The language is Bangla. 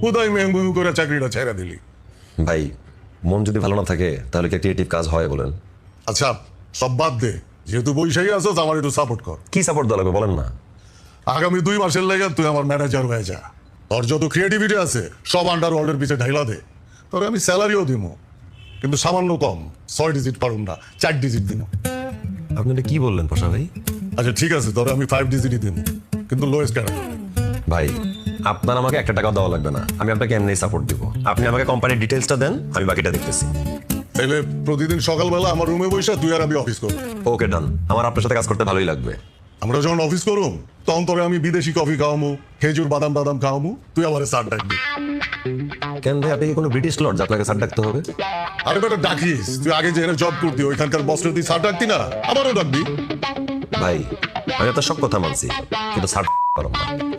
কোথায় মেহবু করে চাকরিটা ছেড়ে দিলি? ভাই মন যদি ভালো না থাকে তাহলে কি ক্রিয়েটিভ কাজ হয় বলেন? আচ্ছা সব বাদ দে, যেহেতু বৈশাখী আছো আমার একটু সাপোর্ট কর। কি সাপোর্ট দেওয়া লাগবে বলেন না। আগামী 2 মাসের লেগে তুই আমার ম্যানেজার হয়ে যা। তোর যত ক্রিয়েটিভিটি আছে সব আন্ডার ওয়ার্ল্ডের পিছিয়ে ঢাইলা দে। তোরে আমি স্যালারিও দিব, কিন্তু সামান্য কম, 6 ডিজিট পারুম না, 4 ডিজিট দিব। আপনি এটা কি বললেন পাশা ভাই? আচ্ছা ঠিক আছে, তোরে আমি 5 ডিজিটই দিব, কিন্তু লোয়েস্ট ক্যাটাগরি। ভাই আপনার আমাকে 1 টাকা দেওয়া লাগবে না, আমি আপনাকে এমনি সাপোর্ট দিব। আপনি আমাকে কোম্পানির ডিটেইলসটা দেন, আমি বাকিটা দেখতেছি। তাইলে প্রতিদিন সকালবেলা আমার রুমে বসে তুই আর আমি অফিস করব। ওকে ডান, আমার আপনার সাথে কাজ করতে ভালোই লাগবে। আমরা যখন অফিস করুম তখন তোরে আমি বিদেশি কফি খাওয়ামু, খেজুর বাদাম বাদাম খাওয়ামু, তুই আমার স্যার ডাকবি। কেন ভাই, আপনি কি কোনো ব্রিটিশ লর্ড আপনাকে স্যার ডাকতে হবে? আরে বেটা ডাকিস, তুই আগে যে জব করতি ওইখানকার বসরে তুই স্যার ডাকতি না, আমারও ডাকবি। ভাই আমি আপনার সব কথা মানছি, কিন্তু স্যার পারব না।